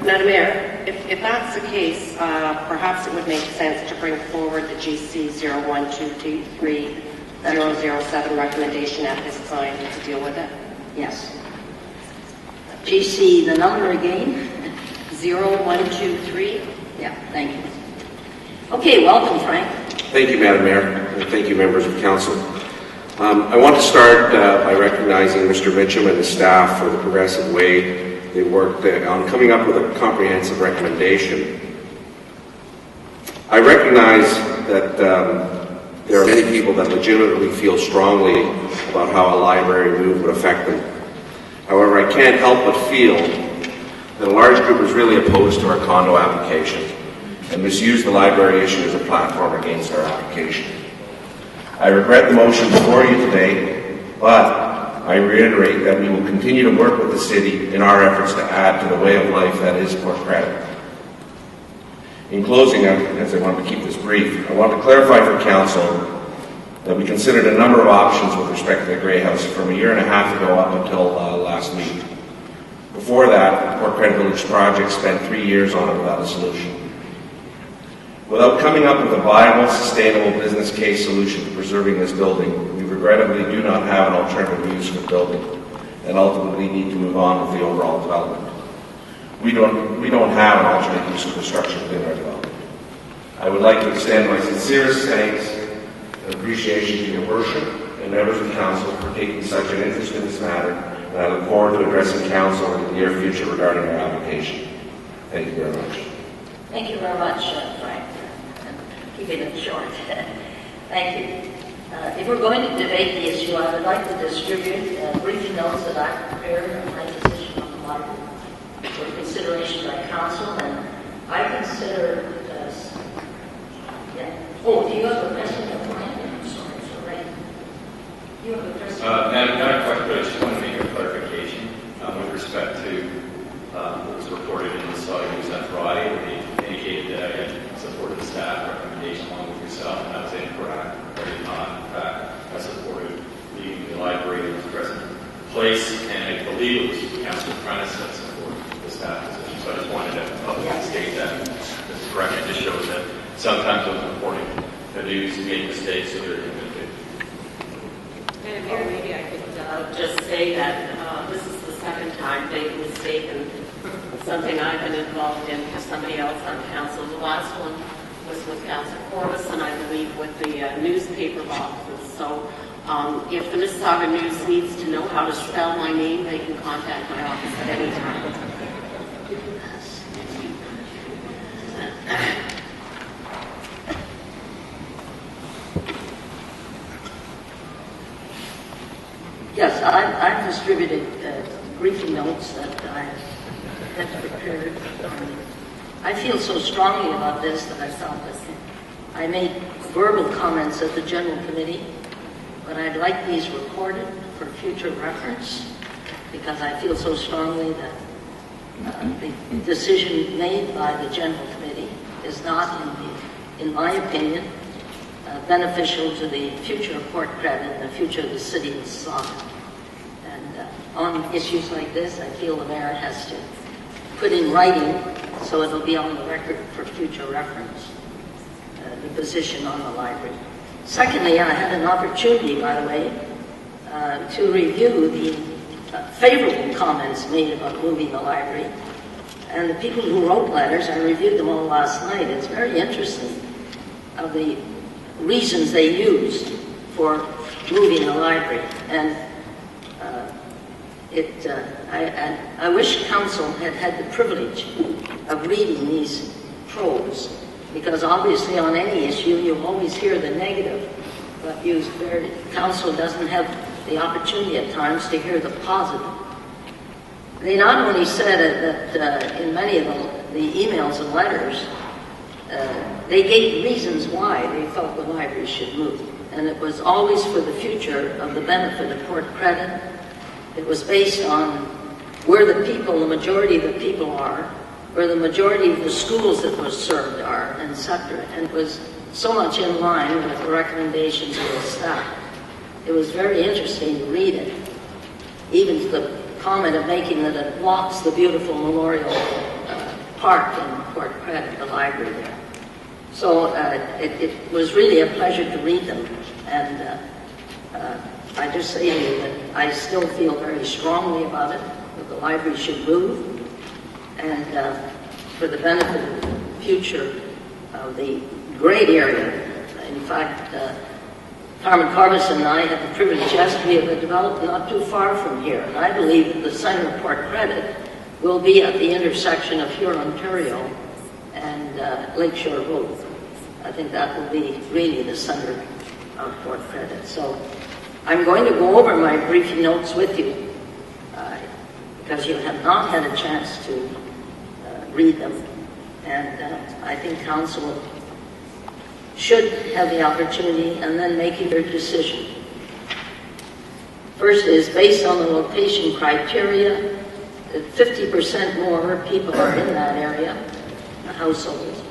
Madam Mayor, if that's the case, perhaps it would make sense to bring forward the GC 0123007 recommendation at this time to deal with it. Yes. GC, the number again? 0123. Yeah, thank you. Okay, welcome, Frank. Thank you, Madam Mayor, and thank you, members of council. I want to start by recognizing Mr. Mitchum and his staff for the progressive way they worked on coming up with a comprehensive recommendation. I recognize that there are many people that legitimately feel strongly about how a library move would affect them. However, I can't help but feel that a large group is really opposed to our condo application and misuse the library issue as a platform against our application. I regret the motion before you today, but I reiterate that we will continue to work with the city in our efforts to add to the way of life that is Port Credit. In closing, as I want to keep this brief, I want to clarify for council that we considered a number of options with respect to the Grey House from a year and a half ago up until last week. Before that, the Port Credit Village project spent 3 years on it without a solution. Without coming up with a viable, sustainable business case solution to preserving this building, we regrettably do not have an alternative use for the building and ultimately need to move on with the overall development. We don't have an alternate use for the structure within our development. I would like to extend my sincerest thanks and appreciation to your worship and members of council for taking such an interest in this matter, and I look forward to addressing council in the near future regarding our application. Thank you very much. Thank you very much, Frank. Keeping it short. Thank you. If we're going to debate the issue, I would like to distribute briefing notes that I prepared on my position on the library for consideration by council, and I consider Oh, do you have a question? I'm sorry, it's all right. You have a question? Not quite, but I just want to make a clarification with respect to what was reported in the Saudi News on Friday. They indicated that I had supported the staff recommendation along with yourself, and that was incorrect. I did not. In fact, I supported leaving the library in its present place, and I believe it was Councillor Prentice that supported the staff position. So I just wanted to publicly state that this is correct. It just shows that sometimes when reporting the news, you make mistakes, so they're communicated. Madam Mayor, maybe I could just say that this is the second time they've mistaken something I've been involved in for somebody else on council. The last one was with Councillor Corbasson, I believe, with the newspaper boxes. So if the Mississauga News needs to know how to spell my name, they can contact my office at any time. Yes, I've distributed briefing notes that I have prepared. I feel so strongly about this that I thought that I made verbal comments at the General Committee, but I'd like these recorded for future reference because I feel so strongly that the decision made by the General Committee is not, in my opinion, beneficial to the future of Port Credit and the future of the city of Mississauga. And on issues like this, I feel the mayor has to put in writing, so it'll be on the record for future reference, the position on the library. Secondly, I had an opportunity, by the way, to review the favorable comments made about moving the library. And the people who wrote letters, I reviewed them all last night. It's very interesting of the reasons they used for moving the library. And I wish council had had the privilege of reading these probes, because obviously on any issue you always hear the negative, but council doesn't have the opportunity at times to hear the positive. They not only said that in many of the emails and letters, they gave reasons why they felt the library should move. And it was always for the future of the benefit of Port Credit. It was based on where the people, the majority of the people are, where the majority of the schools that were served are, and etc. And it was so much in line with the recommendations of the staff. It was very interesting to read it, even to the comment of making that it blocks the beautiful memorial park in Port Credit, the library there. So it was really a pleasure to read them, and I just say to you that I still feel very strongly about it, that the library should move, and for the benefit of the future of the great area. In fact, Carmen Corbasson and I had the privilege yesterday of a development not too far from here, and I believe that the center of Port Credit will be at the intersection of Huron-Ontario and Lakeshore Road. I think that will be really the center of Port Credit. So I'm going to go over my briefing notes with you because you have not had a chance to read them, and I think Council should have the opportunity and then making their decision. First is based on the location criteria, 50% more people are in that area, households.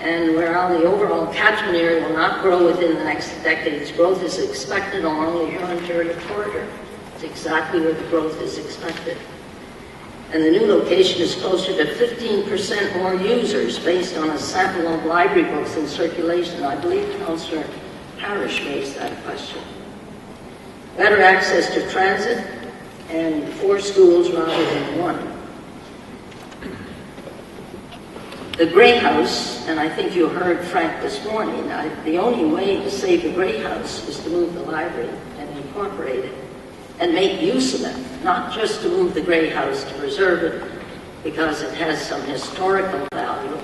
And whereas the overall catchment area will not grow within the next decades, growth is expected along the Huron-Ontario corridor. It's exactly where the growth is expected. And the new location is closer to 15% more users based on a sample of library books in circulation. I believe Councillor Parrish raised that question. Better access to transit and 4 schools rather than 1. The Grey House, and I think you heard Frank this morning, the only way to save the Grey House is to move the library and incorporate it and make use of it, not just to move the Grey House to preserve it because it has some historical value.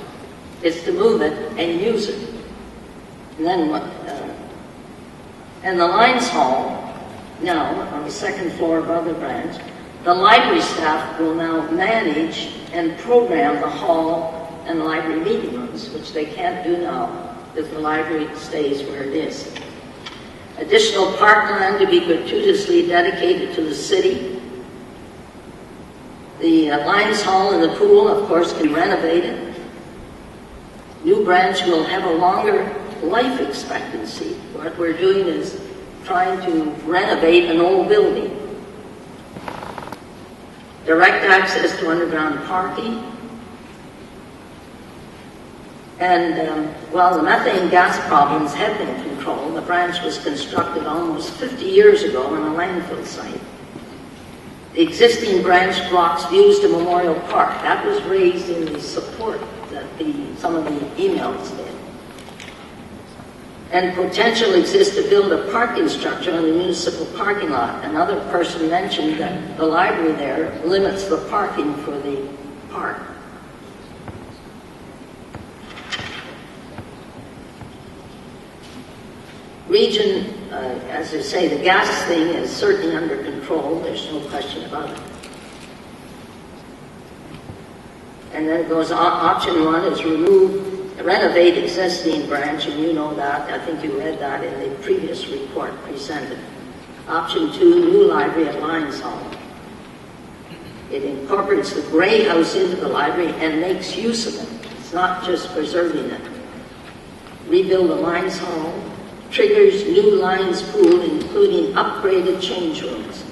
It's to move it and use it. And then what? And the Lines Hall, now on the 2nd floor above the branch, the library staff will now manage and program the hall and library meeting rooms, which they can't do now if the library stays where it is. Additional parkland to be gratuitously dedicated to the city. The Lines Hall and the pool, of course, can be renovated. New branch will have a longer life expectancy. What we're doing is trying to renovate an old building. Direct access to underground parking. And while the methane gas problems have been controlled, the branch was constructed almost 50 years ago on a landfill site. The existing branch blocks views to Memorial Park. That was raised in the support that some of the emails did. And potential exists to build a parking structure on the municipal parking lot. Another person mentioned that the library there limits the parking for the park. Region, as I say, the gas thing is certainly under control. There's no question about it. And then it goes on, option 1 is renovate existing branch, and you know that. I think you read that in the previous report presented. Option 2, new library at Lines Hall. It incorporates the Grey House into the library and makes use of it. It's not just preserving it. Rebuild the Lines Hall. Triggers new lines pool, including upgraded change rooms.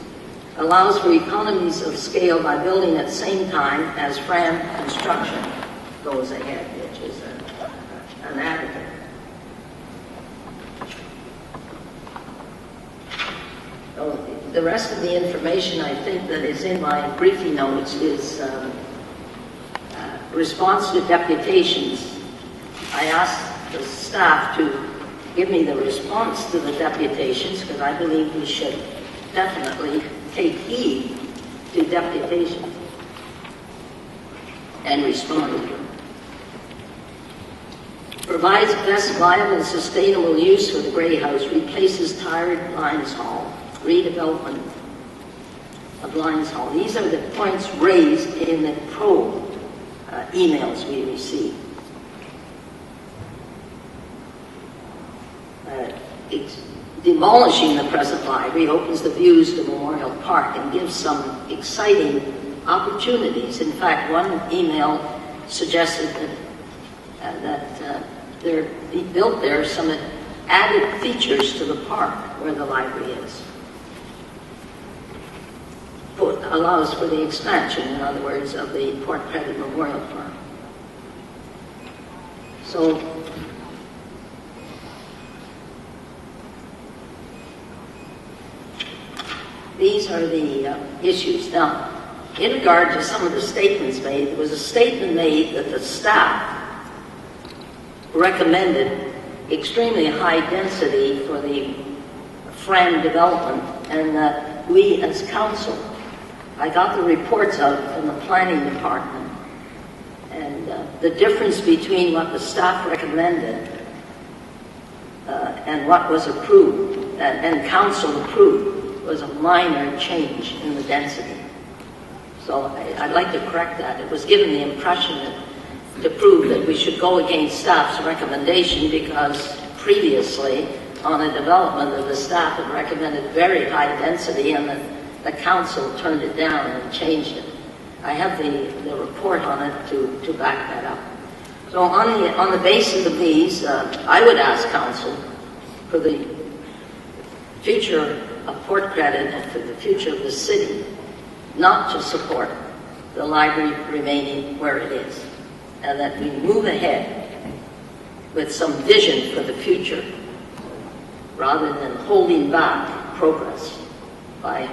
Allows for economies of scale by building at the same time as Fram construction goes ahead, which is an advocate. So the rest of the information I think that is in my briefing notes is response to deputations. I asked the staff to give me the response to the deputations, because I believe we should definitely take heed to deputations and respond to them. Provides best viable and sustainable use for the Grey House, replaces tired Lines Hall, redevelopment of Lines Hall. These are the points raised in the probe emails we received. Demolishing the present library opens the views to Memorial Park and gives some exciting opportunities. In fact, one email suggested that there be built there some added features to the park where the library is. allows for the expansion, in other words, of the Port Credit Memorial Park. So these are the issues. Now, in regard to some of the statements made, there was a statement made that the staff recommended extremely high density for the Fran development, and that we as council, I got the reports out from the planning department, and the difference between what the staff recommended and what was approved and council approved was a minor change in the density. So I'd like to correct that. It was given the impression to prove that we should go against staff's recommendation because previously on a development that the staff had recommended very high density and the council turned it down and changed it. I have the report on it to back that up. So on the basis of these, I would ask council for the future of Port Credit and for the future of the city not to support the library remaining where it is, and that we move ahead with some vision for the future rather than holding back progress by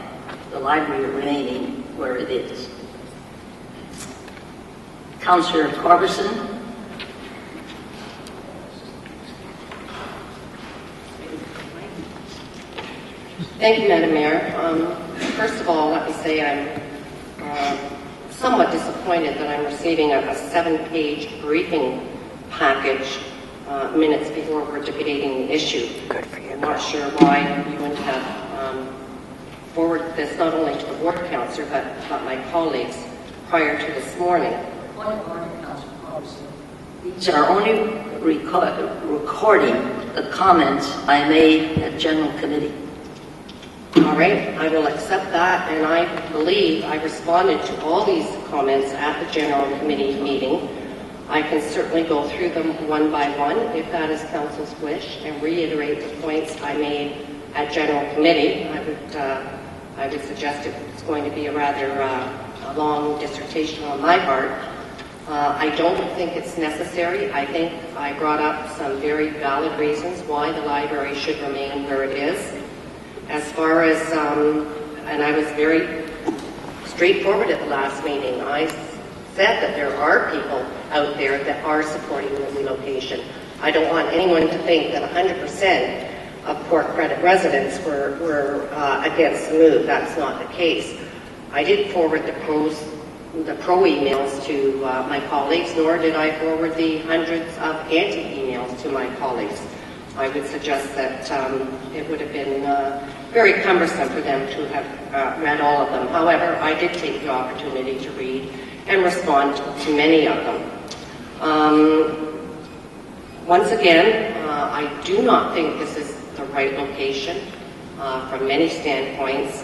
the library remaining where it is. Councillor Corbasson. Thank you, Madam Mayor. First of all, let me say I'm somewhat disappointed that I'm receiving a 7-page briefing package minutes before we're debating the issue. Good for you. I'm not sure why you wouldn't have forwarded this not only to the ward councillor but my colleagues prior to this morning. These are only recording the comments I made at General Committee. All right, I will accept that, and I believe I responded to all these comments at the General Committee meeting. I can certainly go through them one by one, if that is Council's wish, and reiterate the points I made at General Committee. I would suggest it's going to be a rather a long dissertation on my part. I don't think it's necessary. I think I brought up some very valid reasons why the library should remain where it is. As far as, and I was very straightforward at the last meeting, I said that there are people out there that are supporting the relocation. I don't want anyone to think that 100% of Port Credit residents were against the move. That's not the case. I did forward the pro emails to my colleagues, nor did I forward the hundreds of anti-emails to my colleagues. I would suggest that it would have been very cumbersome for them to have read all of them. However, I did take the opportunity to read and respond to many of them. Once again, I do not think this is the right location from many standpoints.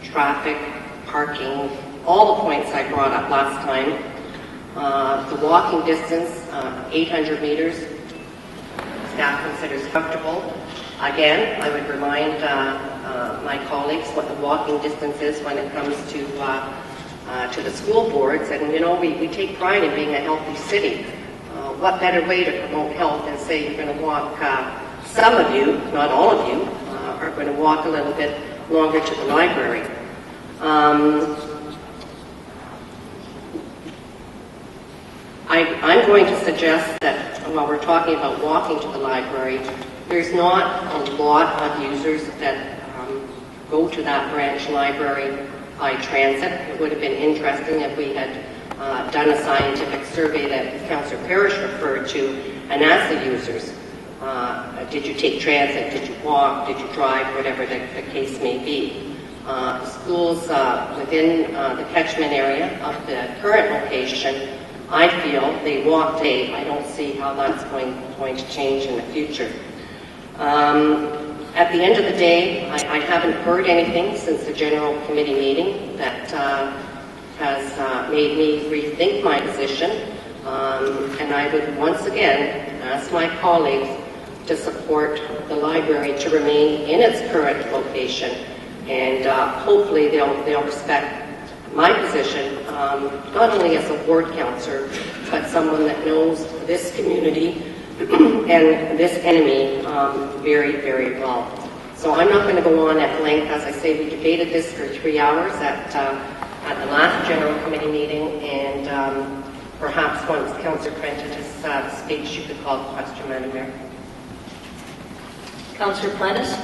Traffic, parking, all the points I brought up last time. The walking distance, 800 meters, staff considers comfortable. Again, I would remind my colleagues what the walking distance is when it comes to the school boards. And, you know, we take pride in being a healthy city. What better way to promote health than say you're going to walk, some of you, not all of you, are going to walk a little bit longer to the library. I'm going to suggest that while we're talking about walking to the library, there's not a lot of users that go to that branch library by transit. It would have been interesting if we had done a scientific survey that Councillor Parrish referred to and asked the users, did you take transit, did you walk, did you drive, whatever the case may be. Schools within the catchment area of the current location, I feel they walk day. I don't see how that's going to change in the future. At the end of the day, I haven't heard anything since the General Committee meeting that has made me rethink my position. And I would once again ask my colleagues to support the library to remain in its current location And hopefully they'll respect my position, not only as a ward councillor, but someone that knows this community and this enemy very, very well. So I'm not going to go on at length. As I say, we debated this for 3 hours at the last General Committee meeting, and perhaps once Councillor Prentice speaks, you could call the question, Madam Mayor. Councillor Prentice?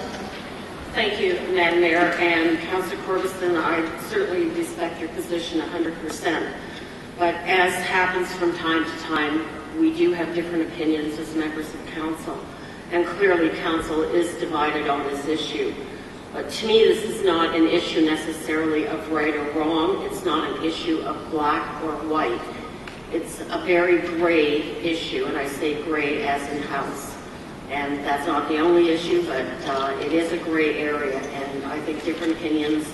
Thank you, Madam Mayor, and Councillor Corbasson, I certainly respect your position 100%. But as happens from time to time, we do have different opinions as members of council. And clearly, council is divided on this issue. But to me, this is not an issue necessarily of right or wrong. It's not an issue of black or white. It's a very gray issue, and I say gray as in house. And that's not the only issue, but it is a gray area, and I think different opinions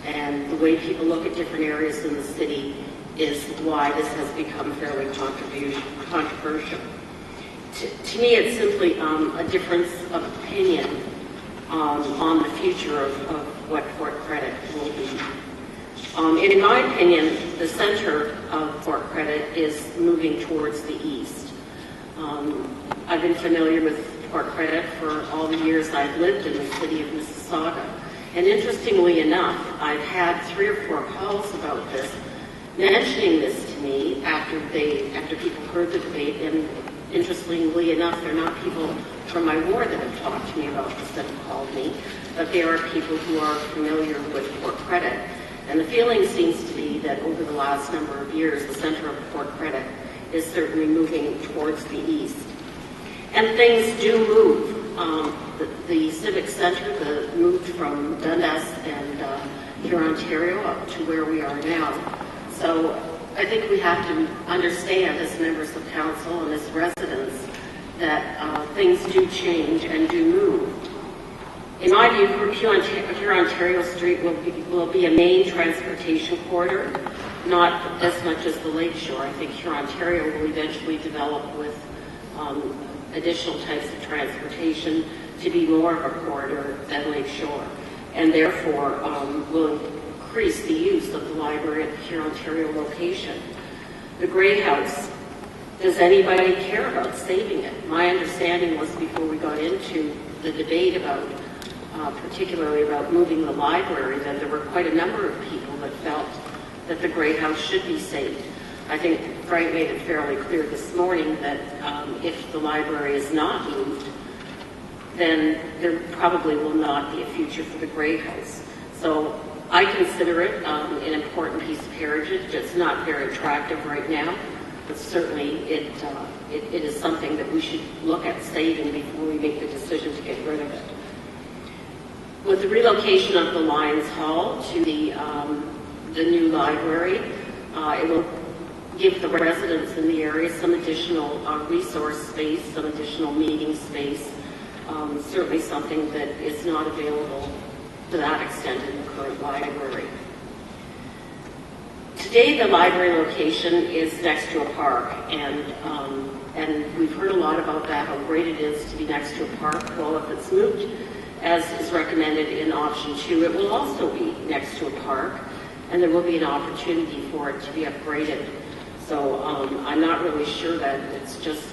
and the way people look at different areas in the city is why this has become fairly controversial. To me, it's simply a difference of opinion on the future of what Port Credit will be. And in my opinion, the center of Port Credit is moving towards the east. I've been familiar with Port Credit for all the years I've lived in the city of Mississauga. And interestingly enough, I've had 3 or 4 calls about this, mentioning this to me after people heard the debate. And interestingly enough, they're not people from my ward that have talked to me about this that have called me, but they are people who are familiar with Port Credit. And the feeling seems to be that over the last number of years, the center of Port Credit is certainly moving towards the east. And things do move. The Civic Centre moved from Dundas and Huron-Ontario up to where we are now. So I think we have to understand as members of council and as residents that things do change and do move. In my view, Huron-Ontario Street will be a main transportation corridor, not as much as the Lakeshore. I think Huron-Ontario will eventually develop with additional types of transportation to be more of a corridor than Lakeshore, and therefore will increase the use of the library at the Huron-Ontario location. The Grey House, does anybody care about saving it? My understanding was before we got into the debate about, particularly about moving the library, that there were quite a number of people that felt that the Grey House should be saved. I think Frank made it fairly clear this morning that if the library is not moved, then there probably will not be a future for the Grey House. So I consider it an important piece of heritage. It's not very attractive right now, but certainly it is something that we should look at saving before we make the decision to get rid of it. With the relocation of the Lions Hall to the new library, it will give the residents in the area some additional resource space, some additional meeting space, certainly something that is not available to that extent in the current library. Today, the library location is next to a park, and we've heard a lot about that, how great it is to be next to a park. Well, if it's moved, as is recommended in option 2, it will also be next to a park, and there will be an opportunity for it to be upgraded. So I'm not really sure that it's just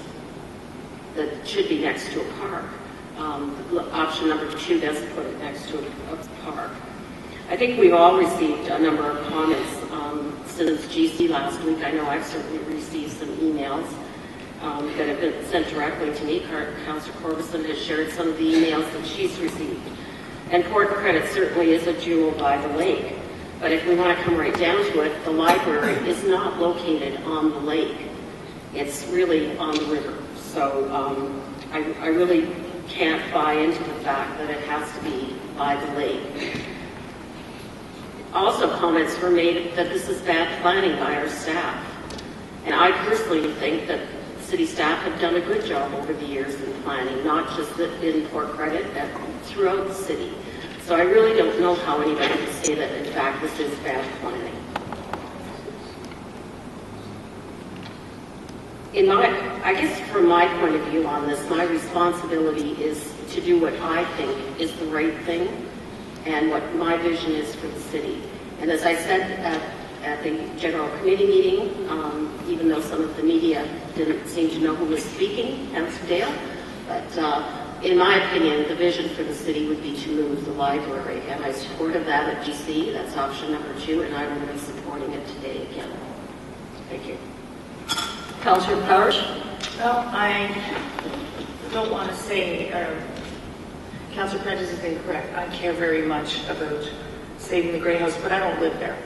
that it should be next to a park. Option number 2 does put it next to a park. I think we've all received a number of comments since GC last week. I know I've certainly received some emails that have been sent directly to me. Councillor Corbasson has shared some of the emails that she's received. And Port Credit certainly is a jewel by the lake. But if we want to come right down to it, the library is not located on the lake. It's really on the river. So I really can't buy into the fact that it has to be by the lake. Also, comments were made that this is bad planning by our staff. And I personally think that city staff have done a good job over the years in planning, not just in Port Credit, but throughout the city. So I really don't know how anybody can say that, in fact, this is bad planning. I guess from my point of view on this, my responsibility is to do what I think is the right thing and what my vision is for the city. And as I said at the general committee meeting, even though some of the media didn't seem to know who was speaking, Councillor Dale, but in my opinion, the vision for the city would be to move the library, and I supported that at GC. That's option number 2, and I will be supporting it today again. Thank you. Councillor Powers? Well, I don't want to say, Councillor Prentice is incorrect. I care very much about saving the Grey House, but I don't live there.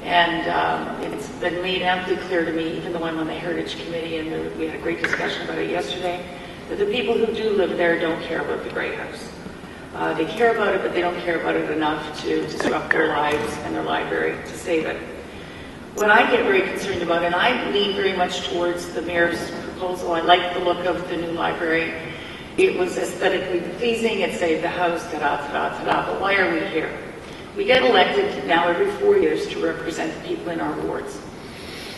And it's been made amply clear to me, even though I'm on the Heritage Committee, and we had a great discussion about it yesterday, that the people who do live there don't care about the Grey House. They care about it, but they don't care about it enough to disrupt their lives and their library to save it. What I get very concerned about, and I lean very much towards the mayor's proposal, I like the look of the new library. It was aesthetically pleasing, it saved the house, ta-da, ta-da, ta-da, but why are we here? We get elected now every 4 years to represent the people in our wards.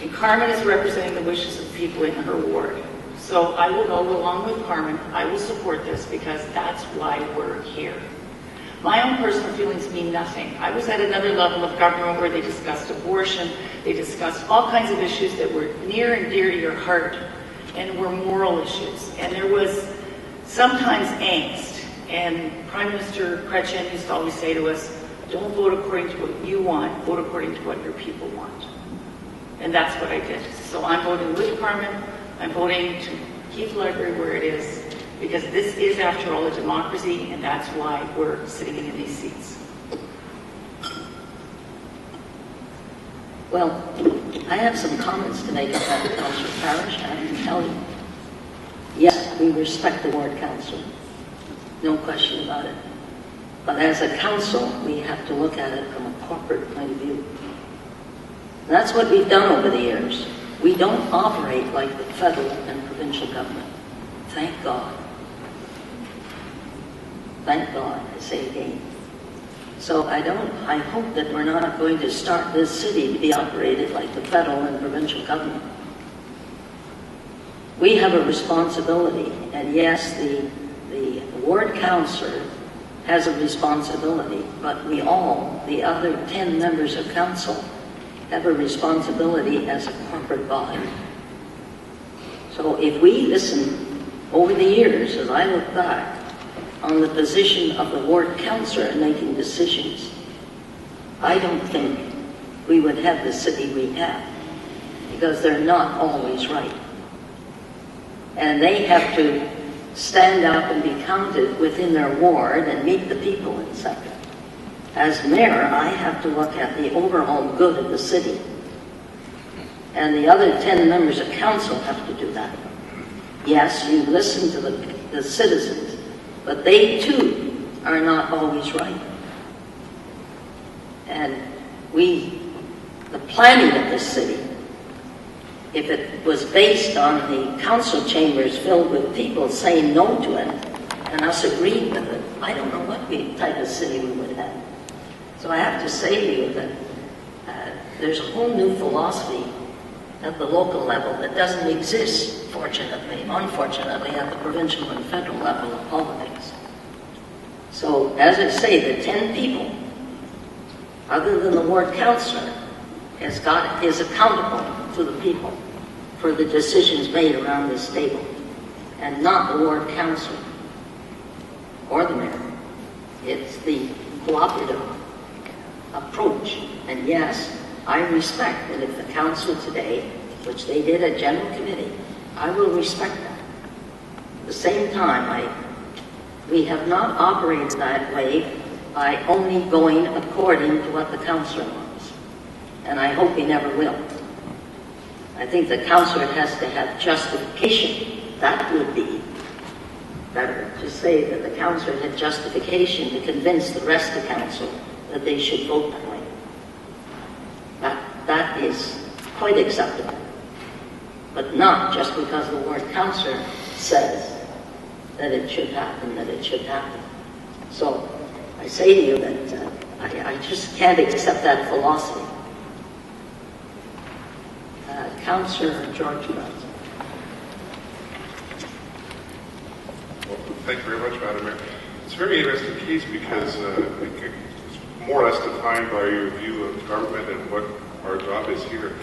And Carmen is representing the wishes of the people in her ward. So I will go along with Carmen. I will support this because that's why we're here. My own personal feelings mean nothing. I was at another level of government where they discussed abortion, they discussed all kinds of issues that were near and dear to your heart and were moral issues. And there was sometimes angst. And Prime Minister Chrétien used to always say to us, don't vote according to what you want, vote according to what your people want. And that's what I did. So I'm voting with Carmen. I'm voting to keep the library where it is, because this is, after all, a democracy, and that's why we're sitting in these seats. Well, I have some comments to make about Councillor Parish. I can tell you, yes, we respect the ward council, no question about it. But as a council, we have to look at it from a corporate point of view. And that's what we've done over the years. We don't operate like the federal and provincial government. Thank God. Thank God, I say again. So I hope that we're not going to start this city to be operated like the federal and provincial government. We have a responsibility, and yes, the ward councillor has a responsibility, but we all, the other 10 members of council, have a responsibility as a corporate body. So if we listen over the years, as I look back, on the position of the ward councillor in making decisions, I don't think we would have the city we have, because they're not always right. And they have to stand up and be counted within their ward and meet the people in sector. As mayor, I have to look at the overall good of the city. And the other 10 members of council have to do that. Yes, you listen to the citizens, but they too are not always right. And the planning of this city, if it was based on the council chambers filled with people saying no to it and us agreeing with it, I don't know what type of city we would have. So I have to say to you that there's a whole new philosophy at the local level that doesn't exist, fortunately, unfortunately, at the provincial and federal level of politics. So, as I say, the 10 people, other than the ward councillor, is accountable to the people for the decisions made around this table, and not the ward councillor or the mayor. It's the cooperative approach. And yes, I respect that if the council today, which they did at general committee, I will respect that. At the same time, we have not operated that way by only going according to what the councillor wants. And I hope we never will. I think the councillor has to have justification. That would be better to say that the councillor had justification to convince the rest of the council that they should vote that way. That is quite acceptable. But not just because the ward councillor says that it should happen, that it should happen. So I say to you that I just can't accept that philosophy. Councillor George Brown. Well, thank you very much, Madam Mayor. It's a very interesting case because more or less defined by your view of government and what our job is here.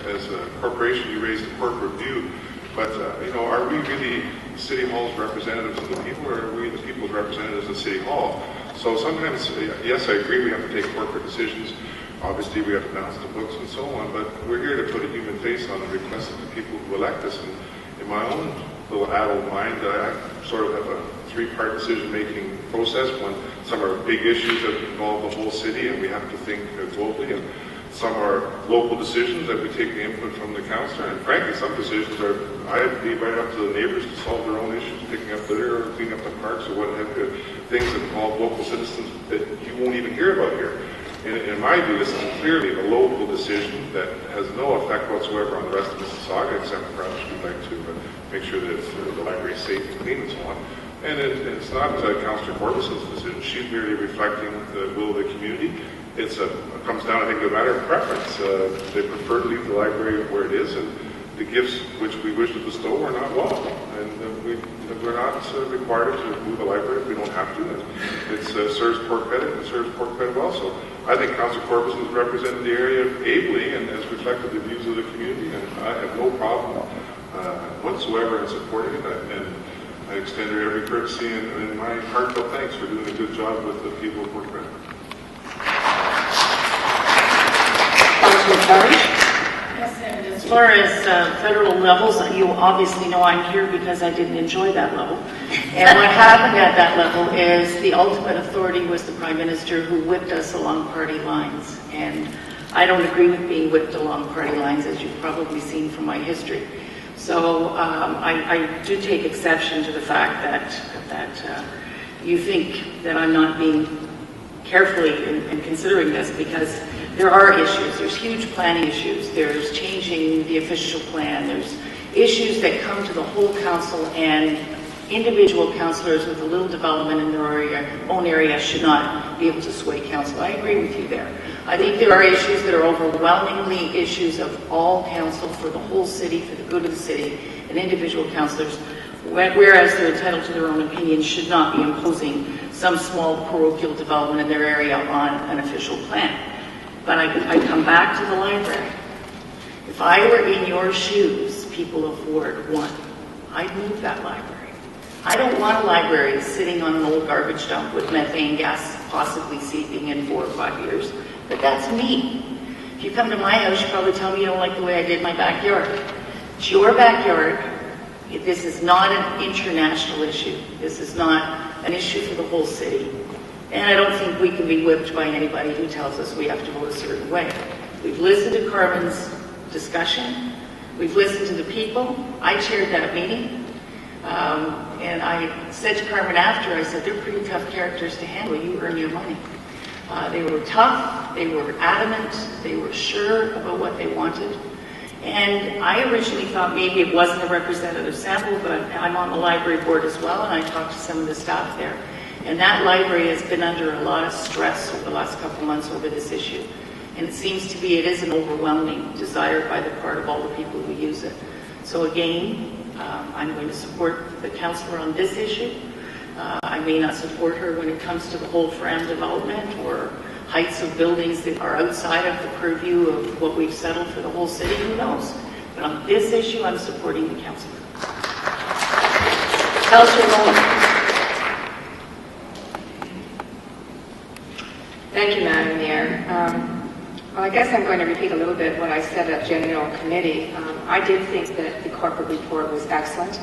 As a corporation, you raise the corporate view, but are we really City Hall's representatives of the people, or are we the people's representatives of City Hall? So sometimes, yes, I agree we have to take corporate decisions. Obviously, we have to balance the books and so on, but we're here to put a human face on the request of the people who elect us. And in my own little adult mind, I sort of have a three-part decision-making process. One, some are big issues that involve the whole city, and we have to think globally. And some are local decisions that we take the input from the councillor. And frankly, some decisions are, I leave right up to the neighbors to solve their own issues, picking up litter or cleaning up the parks or what have you, things that involve local citizens that you won't even hear about here. In my view, this is clearly a local decision that has no effect whatsoever on the rest of Mississauga, except perhaps we'd like to make sure that the library is safe and clean and so on. And it's not Councillor Corbasson's decision. She's merely reflecting the will of the community. It comes down, I think, to a matter of preference. They prefer to leave the library where it is, and the gifts which we wish to bestow are not welcome. And we're not required to move the library if we don't have to. It serves Port Pettit, and it serves Port Pettit well. So I think Councillor Corbasson has represented the area ably and has reflected the views of the community, and I have no problem whatsoever in supporting it. And I extend her every courtesy and my heartfelt thanks for doing a good job with the people of Port Pettit. Yes, and as far as federal levels, you obviously know I'm here because I didn't enjoy that level. And what happened at that level is the ultimate authority was the Prime Minister, who whipped us along party lines. And I don't agree with being whipped along party lines, as you've probably seen from my history. So I do take exception to the fact that you think that I'm not being carefully in considering this, because there are issues. There's huge planning issues. There's changing the official plan. There's issues that come to the whole council, and individual councillors with a little development in their own area should not be able to sway council. I agree with you there. I think there are issues that are overwhelmingly issues of all council for the whole city, for the good of the city, and individual councillors, whereas they're entitled to their own opinion, should not be imposing some small parochial development in their area on an official plan. But I come back to the library. If I were in your shoes, people of Ward 1, I'd move that library. I don't want a library sitting on an old garbage dump with methane gas possibly seeping in 4 or 5 years. But that's me. If you come to my house, you probably tell me you don't like the way I did my backyard. It's your backyard. This is not an international issue. This is not an issue for the whole city. And I don't think we can be whipped by anybody who tells us we have to vote a certain way. We've listened to Carmen's discussion. We've listened to the people. I chaired that meeting. And I said to Carmen after, I said, they're pretty tough characters to handle. You earn your money. They were tough. They were adamant. They were sure about what they wanted. And I originally thought maybe it wasn't a representative sample, but I'm on the library board as well, and I talked to some of the staff there. And that library has been under a lot of stress over the last couple of months over this issue. And it seems to be it is an overwhelming desire by the part of all the people who use it. So again, I'm going to support the councillor on this issue. I may not support her when it comes to the whole Fram development or heights of buildings that are outside of the purview of what we've settled for the whole city, who knows. But on this issue, I'm supporting the councillor. Councillor Rowan. Thank you, Madam Mayor. Well, I guess I'm going to repeat a little bit what I said at General Committee. I did think that the corporate report was excellent.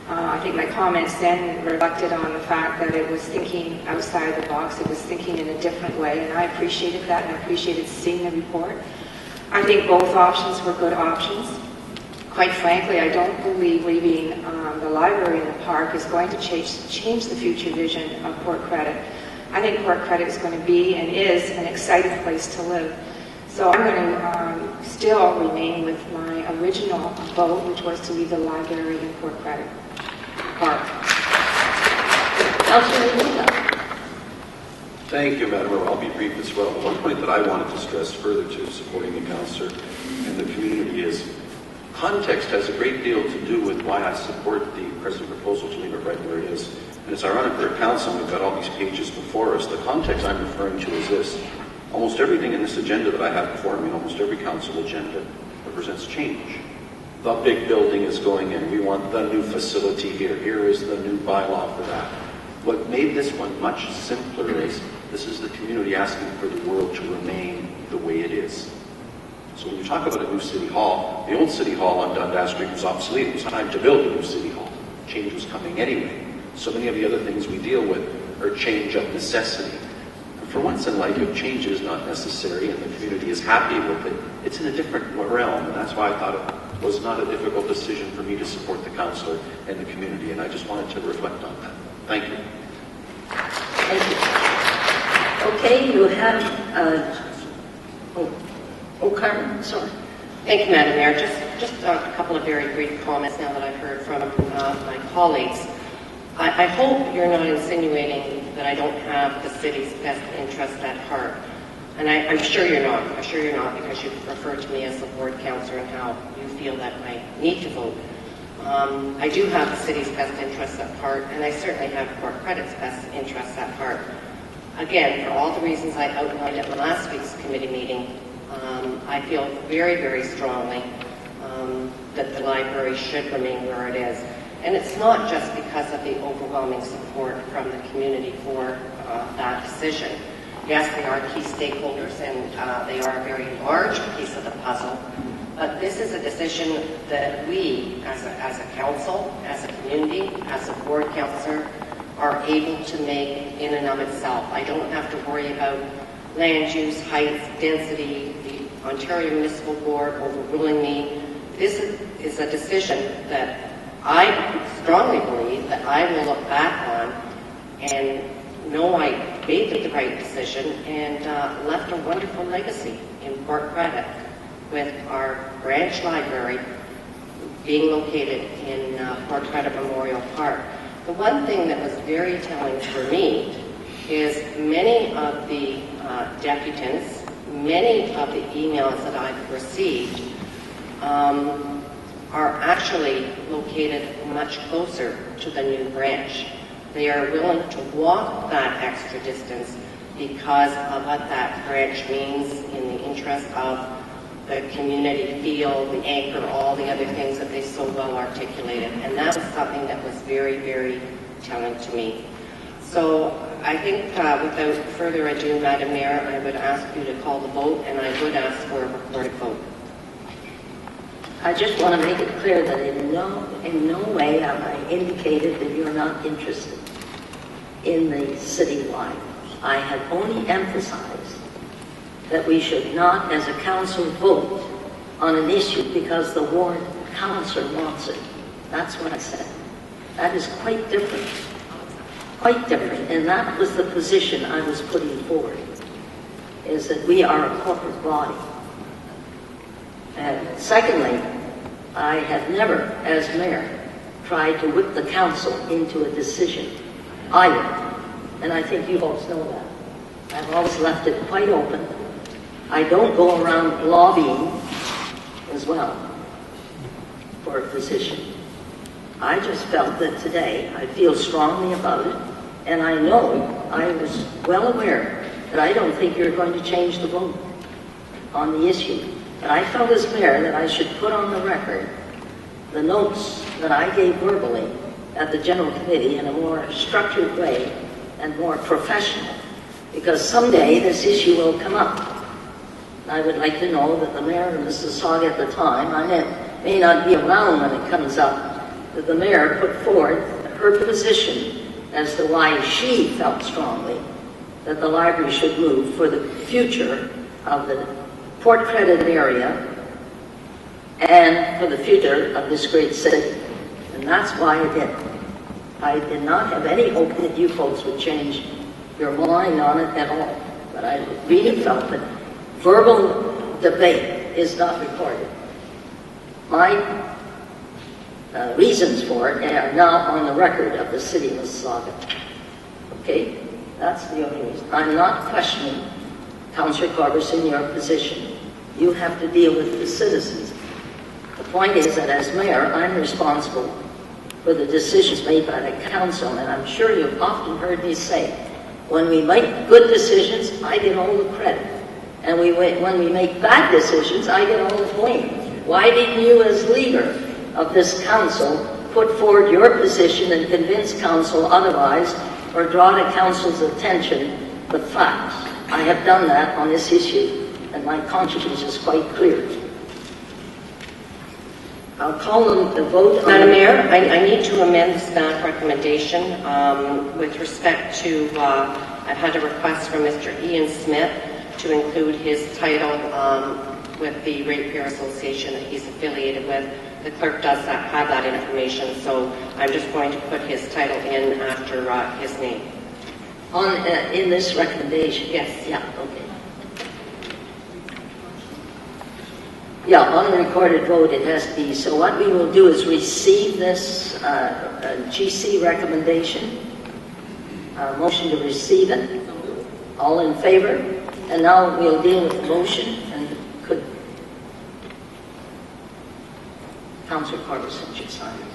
I think my comments then reflected on the fact that it was thinking outside the box. It was thinking in a different way, and I appreciated that, and I appreciated seeing the report. I think both options were good options. Quite frankly, I don't believe leaving the library in the park is going to change the future vision of Port Credit. I think Port Credit is going to be and is an exciting place to live. So I'm going to still remain with my original vote, which was to leave the library in Port Credit Park. Thank you, Madam Mayor. I'll be brief as well. One point that I wanted to stress further to supporting the councillor and the community is context has a great deal to do with why I support the present proposal to leave it right where it is. And it's ironic for a council, we've got all these pages before us. The context I'm referring to is this. Almost everything in this agenda that I have before me, almost every council agenda, represents change. The big building is going in. We want the new facility here. Here is the new bylaw for that. What made this one much simpler is this is the community asking for the world to remain the way it is. So when you talk about a new city hall, the old city hall on Dundas Street was obsolete. It was time to build a new city hall. Change was coming anyway. So many of the other things we deal with are change of necessity. And for once in life, if change is not necessary and the community is happy with it, it's in a different realm. And that's why I thought it was not a difficult decision for me to support the councillor and the community. And I just wanted to reflect on that. Thank you. Thank you. Okay, you have, Carmen, sorry. Thank you, Madam Mayor. Just a couple of very brief comments now that I've heard from my colleagues. I hope you're not insinuating that I don't have the city's best interest at heart. And I'm sure you're not. I'm sure you're not, because you've referred to me as the ward councillor and how you feel that I need to vote. I do have the city's best interests at heart, and I certainly have Port Credit's best interests at heart. Again, for all the reasons I outlined at last week's committee meeting, I feel very, very strongly that the library should remain where it is. And it's not just because of the overwhelming support from the community for that decision. Yes, they are key stakeholders, and they are a very large piece of the puzzle. But this is a decision that we, as a council, as a community, as a ward councillor, are able to make in and of itself. I don't have to worry about land use, heights, density, the Ontario Municipal Board overruling me. This is a decision that I strongly believe that I will look back on and know I made the right decision and left a wonderful legacy in Port Credit with our branch library being located in Port Credit Memorial Park. The one thing that was very telling for me is many of the deputants, many of the emails that I've received are actually located much closer to the new branch. They are willing to walk that extra distance because of what that branch means in the interest of the community feel, the anchor, all the other things that they so well articulated. And that was something that was very, very telling to me. So I think without further ado, Madam Mayor, I would ask you to call the vote, and I would ask for a recorded vote. I just want to make it clear that in no way have I indicated that you're not interested in the citywide. I have only emphasized that we should not, as a council, vote on an issue because the ward councillor wants it. That's what I said. That is quite different. Quite different. And that was the position I was putting forward, is that we are a corporate body. And secondly, I have never, as mayor, tried to whip the council into a decision either. And I think you folks know that. I've always left it quite open. I don't go around lobbying as well for a position. I just felt that today I feel strongly about it, and I know I was well aware that I don't think you're going to change the vote on the issue. But I felt as mayor that I should put on the record the notes that I gave verbally at the General Committee in a more structured way and more professional, because someday this issue will come up. I would like to know that the mayor of Mississauga at the time, I may not be around when it comes up, that the mayor put forward her position as to why she felt strongly that the library should move for the future of the Port Credit area and for the future of this great city. And that's why I did. I did not have any hope that you folks would change your mind on it at all. But I really felt that verbal debate is not recorded. My reasons for it are now on the record of the city of Mississauga. Okay? That's the only reason. I'm not questioning, Councillor Corbasson, your position. You have to deal with the citizens. The point is that as mayor, I'm responsible for the decisions made by the council, and I'm sure you've often heard me say, when we make good decisions, I get all the credit. And when we make bad decisions, I get all the blame. Why didn't you, as leader of this council, put forward your position and convince council otherwise, or draw the council's attention the facts? I have done that on this issue, and my conscience is quite clear. I'll call on the vote. Madam Mayor, I need to amend the staff recommendation with respect to, I've had a request from Mr. Ian Smith to include his title with the Ratepayer Association that he's affiliated with. The clerk does have that information, so I'm just going to put his title in after his name. In this recommendation? Yes. Yeah, okay. Yeah, on the recorded vote it has to be. So what we will do is receive this GC recommendation. Motion to receive it. All in favor? And now we'll deal with the motion. And could Councillor Corbasson should sign it.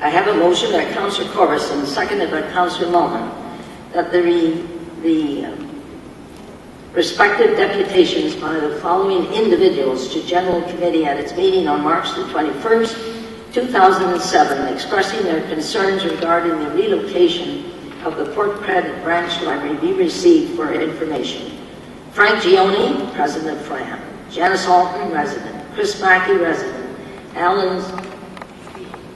I have a motion by Councillor Corbasson, seconded by Councillor Mohan, that the respective deputations by the following individuals to General Committee at its meeting on March the 21st, 2007, expressing their concerns regarding the relocation of the Port Credit Branch Library be received for information. Frank Gioni, President of FRAM. Janice Alton, resident. Chris Mackey, resident. Alan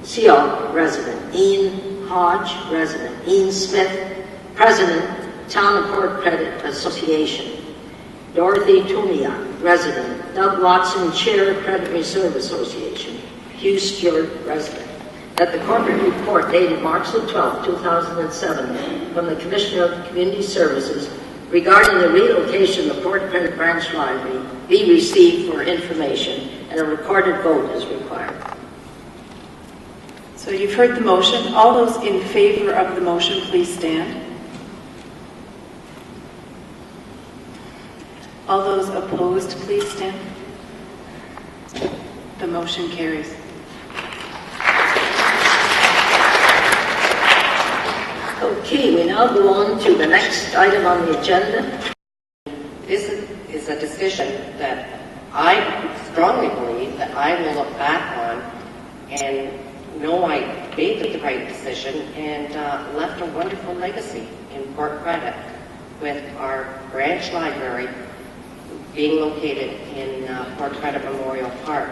Seoc, resident. Ian Hodge, resident. Ian Smith, President, Town of Port Credit Association. Dorothy Tumia, resident. Doug Watson, Chair, Credit Reserve Association. Hugh Stewart, resident. That the corporate report dated March the 12th, 2007, from the Commissioner of Community Services regarding the relocation of the Port Credit Branch Library be received for information, and a recorded vote is required. So you've heard the motion. All those in favor of the motion, please stand. All those opposed, please stand. The motion carries. Okay, we now go on to the next item on the agenda. This is a decision that I strongly believe that I will look back on and know I made the right decision and left a wonderful legacy in Port Credit with our branch library being located in Port Credit Memorial Park.